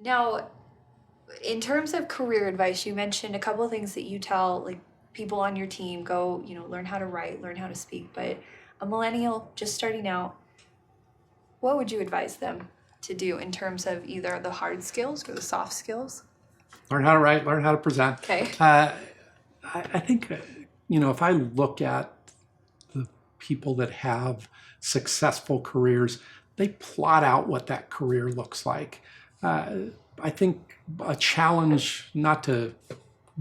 Now, in terms of career advice, you mentioned a couple of things that you tell like people on your team, go, learn how to write, learn how to speak, but a millennial just starting out, what would you advise them to do in terms of either the hard skills or the soft skills? Learn how to write, learn how to present. Okay. I think, if I look at the people that have successful careers, they plot out what that career looks like. I think a challenge, not to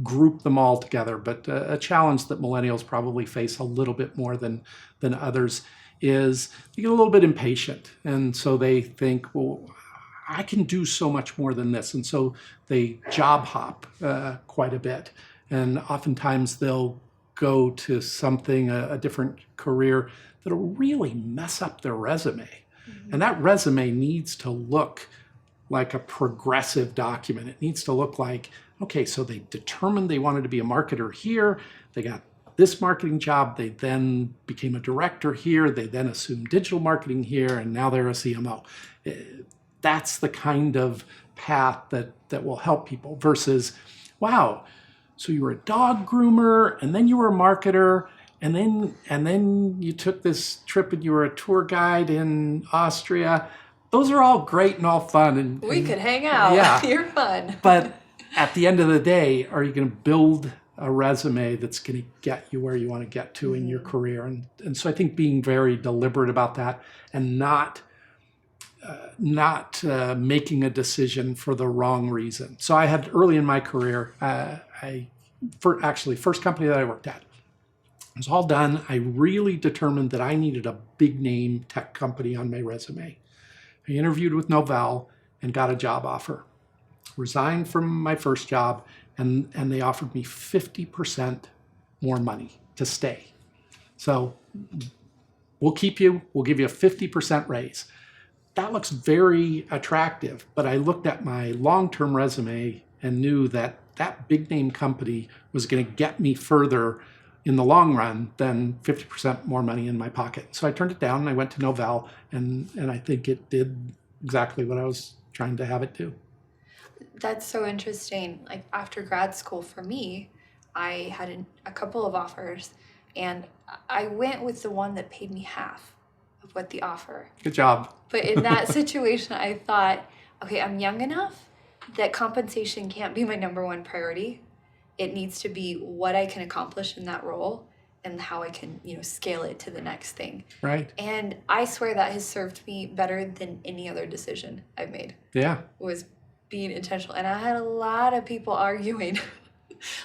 group them all together, but a challenge that millennials probably face a little bit more than others is they get a little bit impatient. And so they think, well, I can do so much more than this. And so they job hop quite a bit. And oftentimes they'll go to something, a different career that'll really mess up their resume. Mm-hmm. And that resume needs to look like a progressive document. It needs to look like, okay, so they determined they wanted to be a marketer here. They got this marketing job. They then became a director here. They then assumed digital marketing here, and now they're a CMO. That's the kind of path that will help people versus, wow, so you were a dog groomer, and then you were a marketer, and then you took this trip and you were a tour guide in Austria. Those are all great and all fun. And we could hang out. Yeah. You're fun. But at the end of the day, are you going to build a resume that's going to get you where you want to get to in your career? And so I think being very deliberate about that and not making a decision for the wrong reason. So I had early in my career, first company that I worked at, it was all done. I really determined that I needed a big name tech company on my resume. I interviewed with Novell and got a job offer. Resigned from my first job, and they offered me 50% more money to stay. So we'll keep you, we'll give you a 50% raise. That looks very attractive, but I looked at my long-term resume and knew that that big name company was going to get me further in the long run than 50% more money in my pocket. So I turned it down and I went to Novell, and I think it did exactly what I was trying to have it do. That's so interesting. Like after grad school for me, I had a couple of offers, and I went with the one that paid me half of what the offer. Good job. But in that situation, I thought, okay, I'm young enough that compensation can't be my number one priority. It needs to be what I can accomplish in that role and how I can, scale it to the next thing. Right. And I swear that has served me better than any other decision I've made. Yeah. Was being intentional. And I had a lot of people arguing,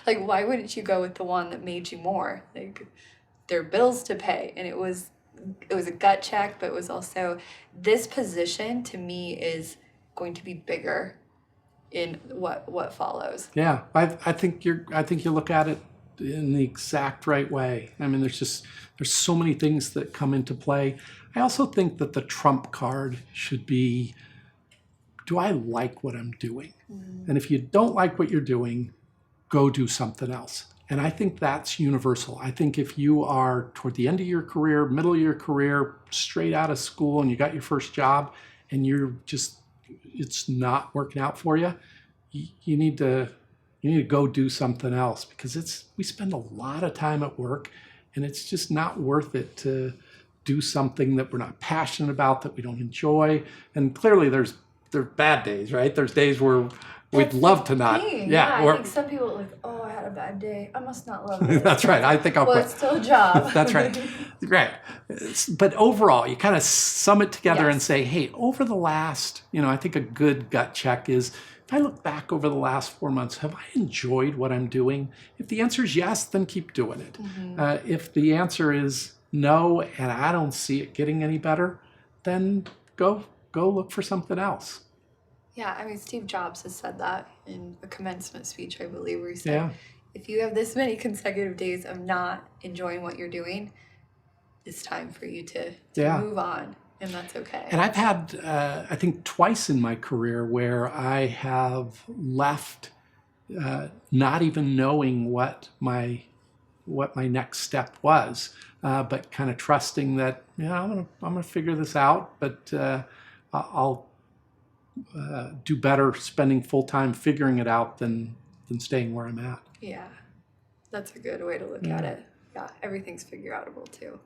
like, why wouldn't you go with the one that made you more? Like, there are bills to pay. And it was a gut check, but it was also, this position to me is going to be bigger in what follows. Yeah, I think you look at it in the exact right way. I mean, there's so many things that come into play. I also think that the trump card should be, do I like what I'm doing? Mm-hmm. And if you don't like what you're doing, go do something else. And I think that's universal. I think if you are toward the end of your career, middle of your career, straight out of school, and you got your first job, and it's not working out for you, you need to go do something else, because we spend a lot of time at work, and it's just not worth it to do something that we're not passionate about, that we don't enjoy. And clearly there's bad days, right? There's days where we'd love to not. Yeah, I think some people are like, oh, I had a bad day, I must not love this. That's right. I think I'll quit. It's still a job. That's right. Right. But overall, you kind of sum it together and say, hey, over the last, I think a good gut check is, if I look back over the last 4 months, have I enjoyed what I'm doing? If the answer is yes, then keep doing it. Mm-hmm. If the answer is no, and I don't see it getting any better, then go look for something else. Yeah, I mean, Steve Jobs has said that in a commencement speech, I believe, where he said, if you have this many consecutive days of not enjoying what you're doing, it's time for you to move on, and that's okay. And I've had, I think, twice in my career where I have left not even knowing what my next step was, but kind of trusting that, I'm gonna figure this out, but I'll do better spending full time figuring it out than staying where I'm at. Yeah, that's a good way to look at it. Yeah, everything's figure outable too.